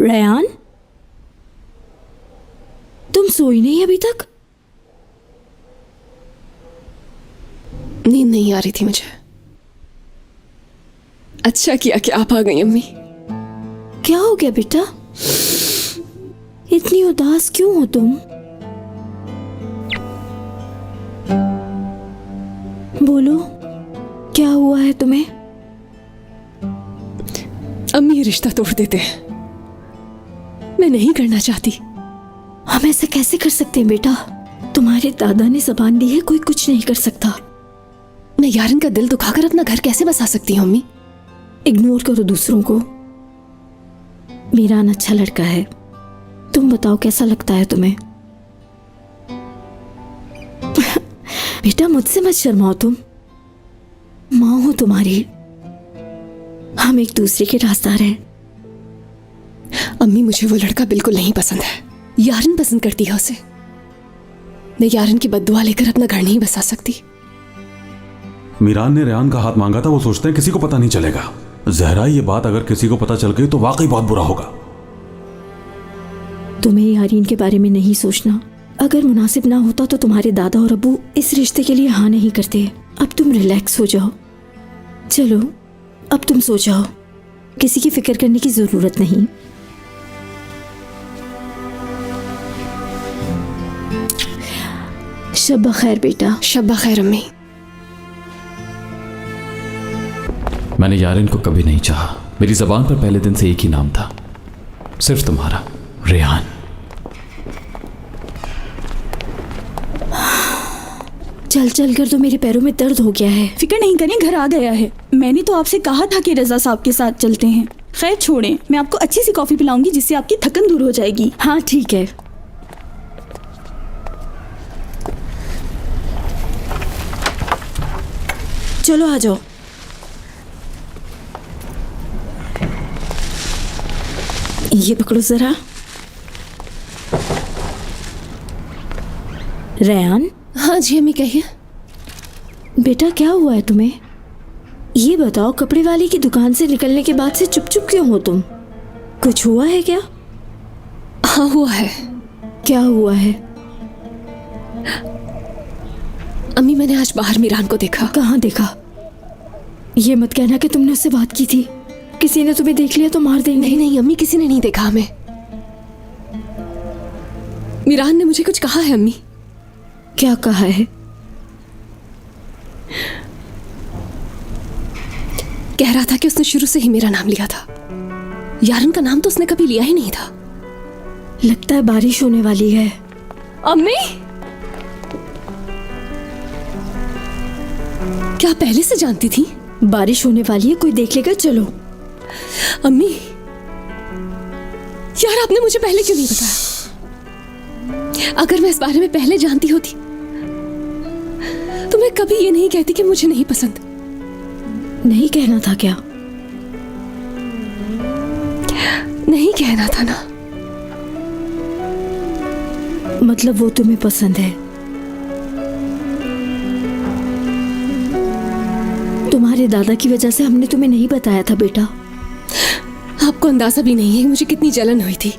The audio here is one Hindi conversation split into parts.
रेयान, तुम सोई नहीं अभी तक? नींद नहीं आ रही थी मुझे। अच्छा किया कि आप आ गई अम्मी। क्या हो गया बेटा? इतनी उदास क्यों हो तुम? बोलो, क्या हुआ है तुम्हें? अम्मी ये रिश्ता तोड़ देते हैं। मैं नहीं करना चाहती। हम ऐसा कैसे कर सकते हैं बेटा? तुम्हारे दादा ने ज़बान दी है, कोई कुछ नहीं कर सकता। मैं यारन का दिल दुखाकर अपना घर कैसे बसा सकती हूँ अम्मी? इग्नोर करो दूसरों को। मीरान अच्छा लड़का है। तुम बताओ कैसा लगता है तुम्हें? बेटा मुझसे मत शर्माओ तुम। माँ हूं तुम्हारी। हम एक दूसरे के रास्तार हैं। अम्मी मुझे वो लड़का बिल्कुल नहीं पसंद है। यारन पसंद करती है उसे। मैं यारन की बद्दुआ लेकर अपना घर नहीं बसा सकती। मीरान ने रेहान का हाथ मांगा था, वो सोचते हैं किसी को पता नहीं चलेगा। जहरा, ये बात अगर किसी को पता चल गई तो वाकई बहुत बुरा होगा। तुम्हें यारीन के बारे में नहीं सोचना। अगर मुनासिब ना होता तो तुम्हारे दादा और अब्बू इस रिश्ते के लिए हाँ नहीं करते। अब तुम रिलैक्स हो जाओ। चलो अब तुम सो जाओ, किसी की फिक्र करने की जरूरत नहीं। शब खैर बेटा। शब्बा खैर अम्मी। मैंने यारिन को कभी नहीं चाहा। मेरी जबान पर पहले दिन से एक ही नाम था, सिर्फ तुम्हारा, रेहान। चल चल कर तो मेरे पैरों में दर्द हो गया है। फिक्र नहीं करें, घर आ गया है। मैंने तो आपसे कहा था कि रजा साहब के साथ चलते हैं। खैर छोड़ें, मैं आपको अच्छी सी कॉफी पिलाऊंगी जिससे आपकी थकन दूर हो जाएगी। हाँ ठीक है। चलो आ जाओ। ये पकड़ो जरा। रेहान। हाँ जी अम्मी कहिए। बेटा क्या हुआ है तुम्हें? ये बताओ, कपड़े वाले की दुकान से निकलने के बाद से चुप चुप क्यों हो तुम? कुछ हुआ है क्या? हाँ हुआ है। क्या हुआ है? अम्मी मैंने आज बाहर मीरान को देखा। कहाँ देखा? ये मत कहना कि तुमने उससे बात की थी। किसी ने तुम्हें देख लिया तो मार देंगे। नहीं नहीं अम्मी, किसी ने नहीं देखा हमें। मीरान ने मुझे कुछ कहा है अम्मी। क्या कहा है? कह रहा था कि उसने शुरू से ही मेरा नाम लिया था। यारन का नाम तो उसने कभी लिया ही नहीं था। लगता है बारिश होने वाली है। अम्मी, क्या पहले से जानती थी? बारिश होने वाली है, कोई देख लेगा। चलो। अम्मी, यार आपने मुझे पहले क्यों नहीं बताया? अगर मैं इस बारे में पहले जानती होती तो मैं कभी ये नहीं कहती कि मुझे नहीं पसंद। नहीं कहना था क्या? नहीं कहना था ना। मतलब वो तुम्हें पसंद है? तुम्हारे दादा की वजह से हमने तुम्हें नहीं बताया था बेटा। आपको अंदाजा भी नहीं है मुझे कितनी जलन हुई थी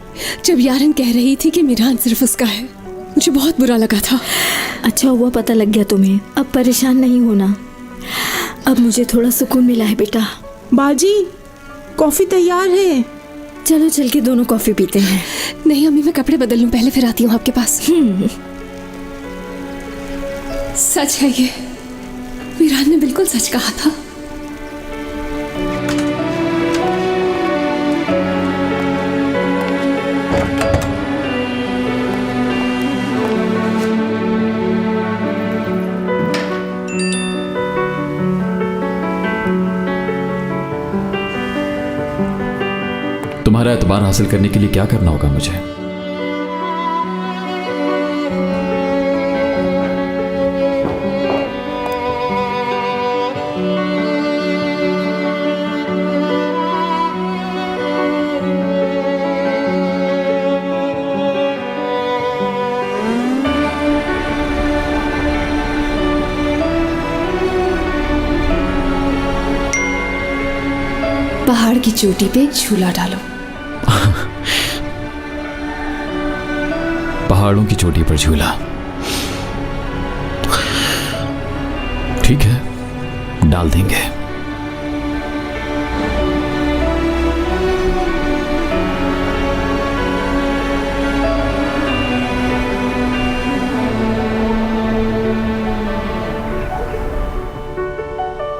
जब यारन कह रही थी कि मीरान सिर्फ उसका है। मुझे बहुत बुरा लगा था। अच्छा हुआ पता लग गया तुम्हें। अब परेशान नहीं होना। अब मुझे थोड़ा सुकून मिला है बेटा। बाजी, कॉफी तैयार है। चलो चल के दोनों कॉफी पीते हैं। नहीं अम्मी, मैं कपड़े बदल लूं, पहले फिर आती हूँ आपके पास। सच है ये, मीरान ने बिल्कुल सच कहा था। तुम्हारा एतबार हासिल करने के लिए क्या करना होगा मुझे? पहाड़ की चोटी पे एक झूला डालो। पहाड़ों की चोटी पर झूला, ठीक है, डाल देंगे।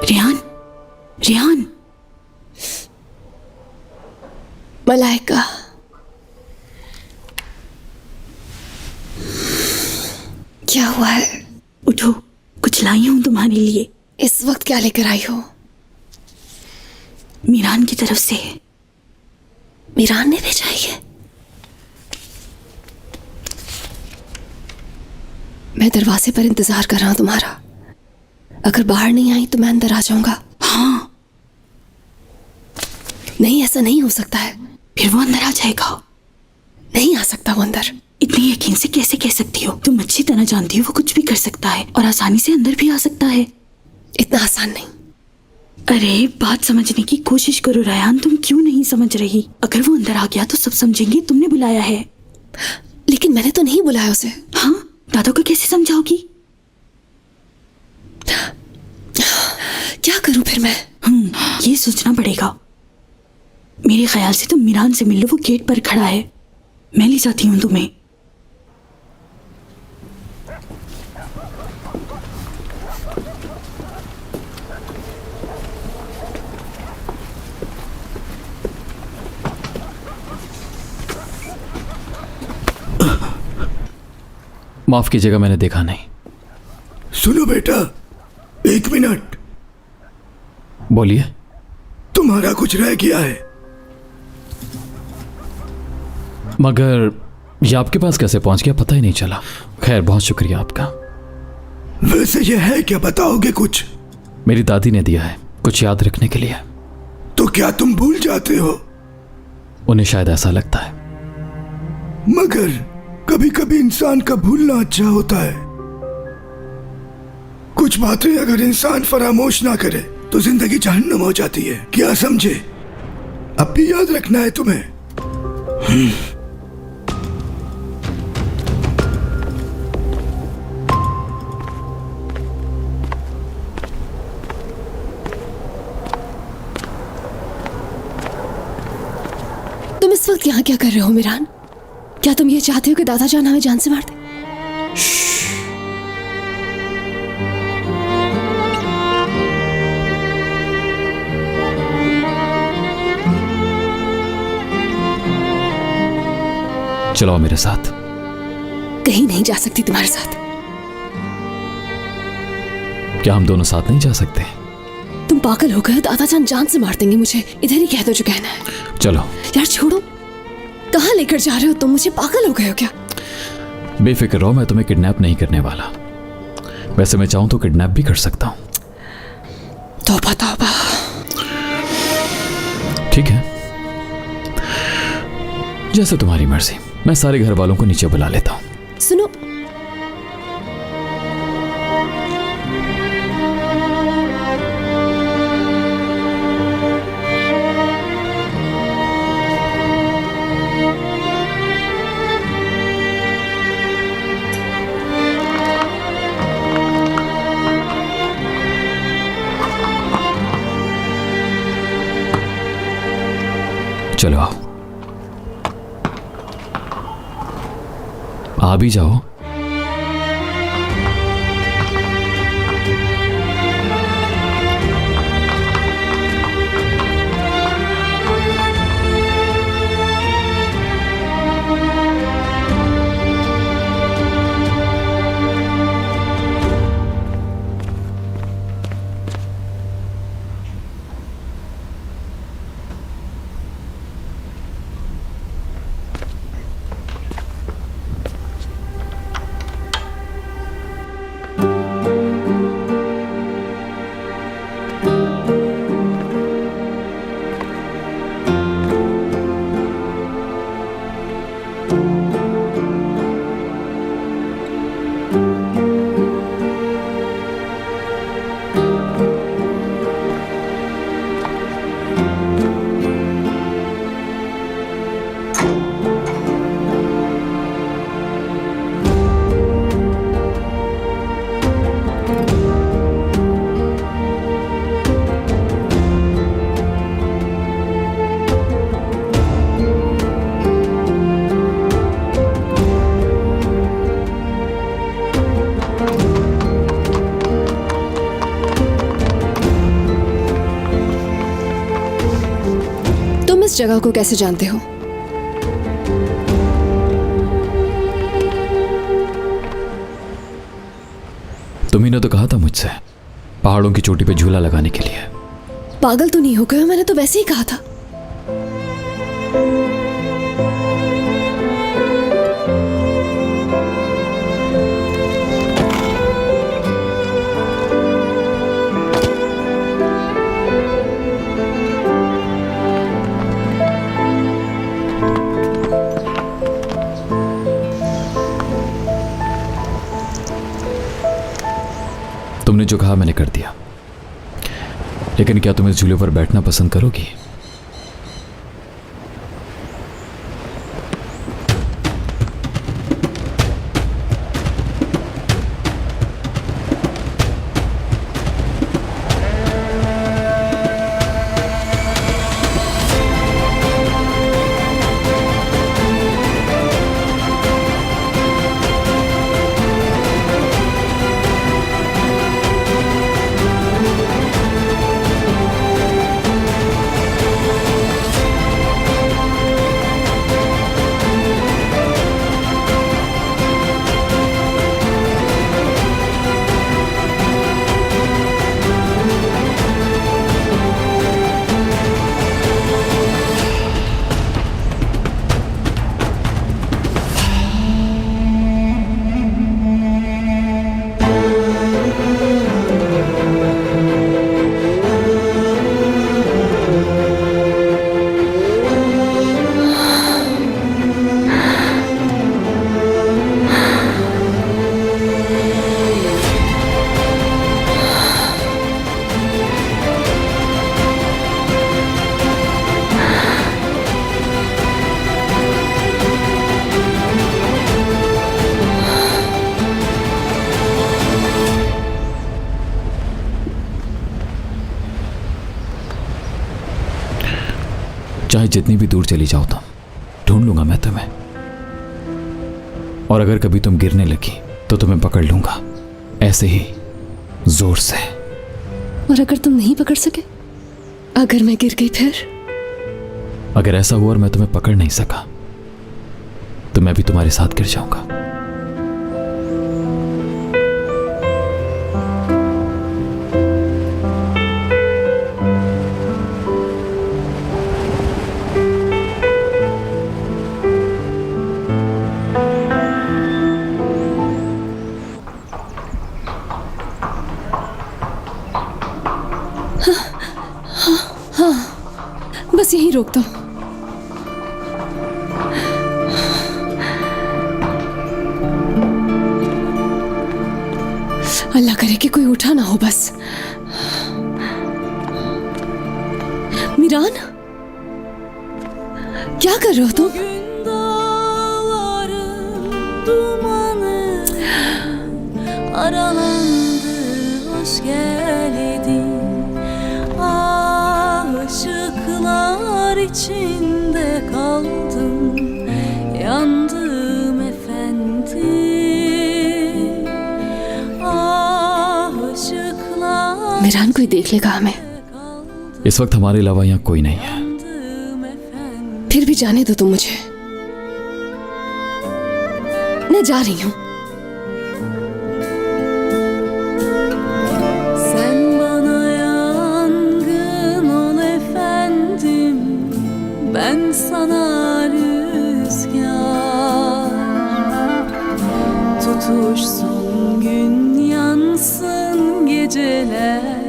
रेहान, रेहान। मलाइका, क्या हुआ है? उठो, कुछ लाई हूं तुम्हारे लिए। इस वक्त क्या लेकर आई हो? मीरान की तरफ से। मीरान ने भेजा है ये? मैं दरवाजे पर इंतजार कर रहा हूं तुम्हारा। अगर बाहर नहीं आई तो मैं अंदर आ जाऊंगा। हाँ। नहीं, ऐसा नहीं हो सकता है। फिर वो अंदर आ जाएगा। नहीं आ सकता वो अंदर। इतनी यकीन से कैसे कह सकती हो? तुम अच्छी तरह जानती हो वो कुछ भी कर सकता है और आसानी से अंदर भी आ सकता है। इतना आसान नहीं। अरे बात समझने की कोशिश करो रायान, तुम क्यों नहीं समझ रही? अगर वो अंदर आ गया तो सब समझेंगे तुमने बुलाया है। लेकिन मैंने तो नहीं बुलाया उसे। हाँ, दादा को कैसे समझाओगी? क्या करूं फिर मैं? ये सोचना पड़ेगा। मेरे ख्याल से तुम मिरान से मिल लो, वो गेट पर खड़ा है। मैं ले जाती हूँ तुम्हें। माफ कीजिएगा, मैंने देखा नहीं। सुनो बेटा, 1 मिनट। बोलिए। तुम्हारा कुछ रह गया है। मगर ये आपके पास कैसे पहुंच गया, पता ही नहीं चला। खैर, बहुत शुक्रिया आपका। वैसे ये है क्या, बताओगे कुछ? मेरी दादी ने दिया है, कुछ याद रखने के लिए। तो क्या तुम भूल जाते हो? उन्हें शायद ऐसा लगता है। मगर कभी कभी इंसान का भूलना अच्छा होता है। कुछ बातें अगर इंसान फरामोश ना करे तो जिंदगी जहन्नम हो जाती है। क्या समझे? अब भी याद रखना है तुम्हें। तुम इस वक्त यहाँ क्या कर रहे हो मिरान? क्या तुम ये चाहते हो कि दादा जान हमें जान से मार दे? चलो मेरे साथ। कहीं नहीं जा सकती तुम्हारे साथ। क्या हम दोनों साथ नहीं जा सकते? तुम पागल हो गए? दादा जान से मार देंगे मुझे। इधर ही कह दो जो कहना है। चलो। यार छोड़ो, कहाँ लेकर जा रहे हो तुम मुझे? पागल हो गए हो क्या? बेफिक्र रहो, मैं तुम्हें किडनैप नहीं करने वाला। वैसे मैं चाहूं तो किडनैप भी कर सकता हूं। तौबा तौबा। ठीक है, जैसे तुम्हारी मर्जी। मैं सारे घर वालों को नीचे बुला लेता हूं। सुनो, चलो आओ, आ भी जाओ। इस जगह को कैसे जानते हो? तुम्ही ने तो कहा था मुझसे पहाड़ों की चोटी पे झूला लगाने के लिए। पागल तो नहीं हो गए? मैंने तो वैसे ही कहा था। तुमने जो कहा मैंने कर दिया। लेकिन क्या तुम इस झूले पर बैठना पसंद करोगी? चाहे जितनी भी दूर चली जाओ तुम, ढूंढ लूंगा मैं तुम्हें। और अगर कभी तुम गिरने लगी तो तुम्हें पकड़ लूंगा, ऐसे ही जोर से। और अगर तुम नहीं पकड़ सके, अगर मैं गिर गई फिर? अगर ऐसा हुआ और मैं तुम्हें पकड़ नहीं सका तो मैं भी तुम्हारे साथ गिर जाऊंगा। बस यहीं रोक दो। अल्लाह करे कि कोई उठा ना हो बस। मीरान, क्या कर रहे हो तुम? Aralandı, hoş geldin. Aşıklar içinde kaldım, yandım efendim. Aşıklar Miran, कोई देख लेगा हमें? इस वक्त हमारे अलावा यहाँ कोई नहीं है। फिर भी जाने दो तुम मुझे, मैं जा रही हूँ। Sen bana yangın ol efendim, ben sana rüzgar. Tutuşsun gün, yansın geceler.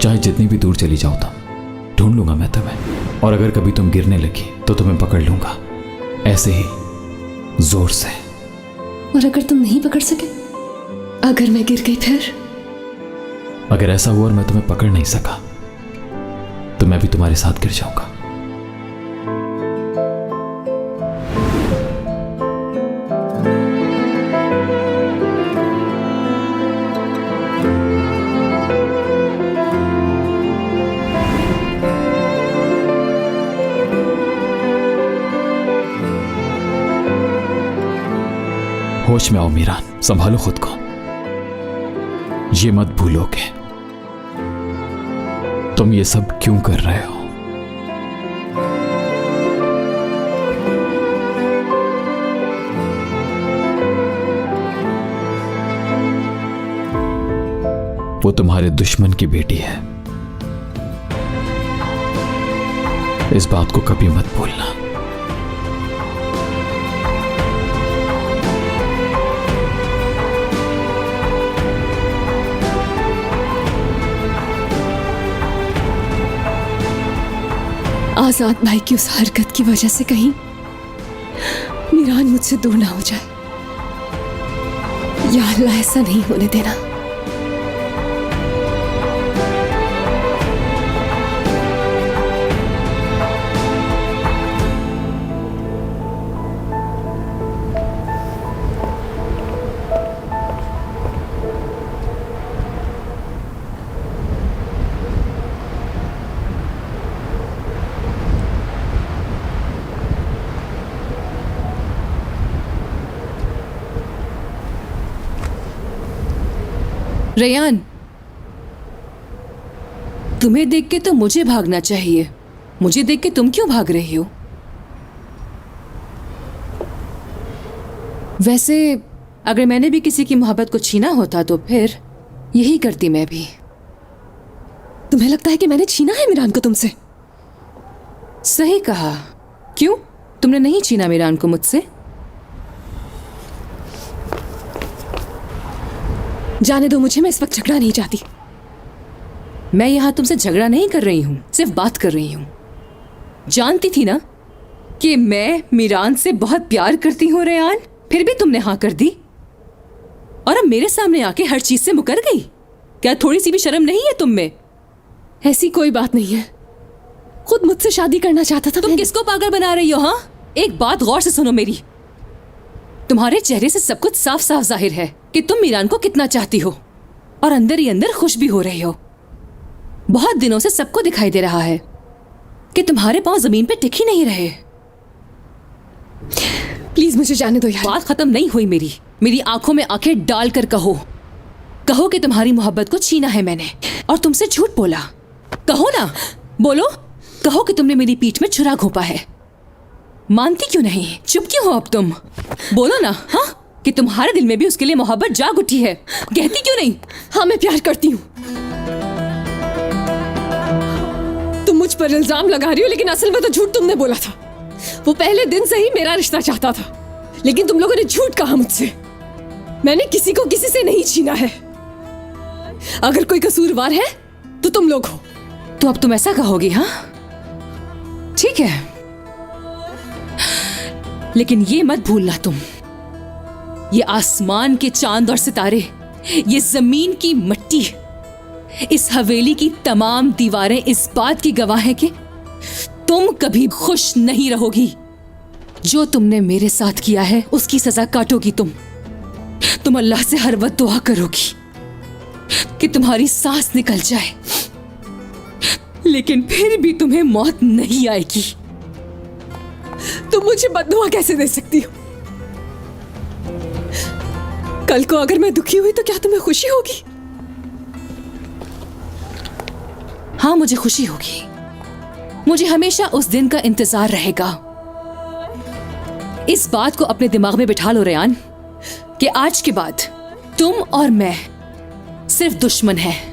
चाहे जितनी भी दूर चली जाओ तुम, ढूंढ लूंगा मैं तुम्हें। और अगर कभी तुम गिरने लगी तो तुम्हें पकड़ लूंगा, ऐसे ही जोर से। और अगर तुम नहीं पकड़ सके, अगर मैं गिर गई फिर? अगर ऐसा हुआ और मैं तुम्हें पकड़ नहीं सका तो मैं भी तुम्हारे साथ गिर जाऊंगा। होश में आओ मीरान, संभालो खुद को। ये मत भूलो कि तुम ये सब क्यों कर रहे हो। वो तुम्हारे दुश्मन की बेटी है, इस बात को कभी मत भूलना। आजाद भाई की उस हरकत की वजह से कहीं मीरान मुझसे दूर ना हो जाए। या अल्लाह ऐसा नहीं होने देना। रेयान, तुम्हें देख के तो मुझे भागना चाहिए, मुझे देख के तुम क्यों भाग रही हो? वैसे अगर मैंने भी किसी की मोहब्बत को छीना होता तो फिर यही करती मैं भी। तुम्हें लगता है कि मैंने छीना है मीरान को तुमसे? सही कहा। क्यों, तुमने नहीं छीना मीरान को मुझसे? जाने दो मुझे, मैं इस वक्त झगड़ा नहीं चाहती। मैं यहां तुमसे झगड़ा नहीं कर रही हूं, सिर्फ बात कर रही हूं। जानती थी ना कि मैं मीरान से बहुत प्यार करती हूं रेयान, फिर भी तुमने हाँ कर दी और अब मेरे सामने आके हर चीज से मुकर गई। क्या थोड़ी सी भी शर्म नहीं है तुम में? ऐसी कोई बात नहीं है, खुद मुझसे शादी करना चाहता था। तुम किसको पागल बना रही हो? हाँ, एक बात गौर से सुनो मेरी। तुम्हारे चेहरे से सब कुछ साफ साफ जाहिर है कि तुम मीरान को कितना चाहती हो और अंदर ही अंदर खुश भी हो रही हो। बहुत दिनों से सबको दिखाई दे रहा है कि तुम्हारे पांव जमीन पे टिक ही नहीं रहे। प्लीज मुझे जाने दो यार। बात खत्म नहीं हुई मेरी। मेरी आंखों में आंखें डालकर कहो, कहो कि तुम्हारी मोहब्बत को छीना है मैंने और तुमसे झूठ बोला। कहो ना, बोलो, कहो कि तुमने मेरी पीठ में छुरा घोंपा है। मानती क्यों नहीं? चुप क्यों हो अब तुम? बोलो ना, हाँ, कि तुम्हारे दिल में भी उसके लिए मोहब्बत जाग उठी है। कहती क्यों नहीं? हाँ, मैं प्यार करती हूँ। तुम मुझ पर इल्जाम लगा रही हो, लेकिन असल में तो झूठ तुमने बोला था। वो पहले दिन से ही मेरा रिश्ता चाहता था, लेकिन तुम लोगों ने झूठ कहा मुझसे। मैंने किसी को किसी से नहीं छीना है। अगर कोई कसूरवार है तो तुम लोग हो। तो अब तुम ऐसा कहोगी? हाँ, ठीक है, लेकिन ये मत भूलना तुम, ये आसमान के चांद और सितारे, ये जमीन की मिट्टी, इस हवेली की तमाम दीवारें इस बात की गवाह है कि तुम कभी खुश नहीं रहोगी। जो तुमने मेरे साथ किया है उसकी सजा काटोगी तुम अल्लाह से हर वक्त दुआ करोगी कि तुम्हारी सांस निकल जाए, लेकिन फिर भी तुम्हें मौत नहीं आएगी। तुम मुझे बद्दुआ कैसे दे सकती हो? कल को अगर मैं दुखी हुई तो क्या तुम्हें खुशी होगी? हाँ, मुझे खुशी होगी। मुझे हमेशा उस दिन का इंतजार रहेगा। इस बात को अपने दिमाग में बिठा लो रेयान कि आज के बाद तुम और मैं सिर्फ दुश्मन हैं।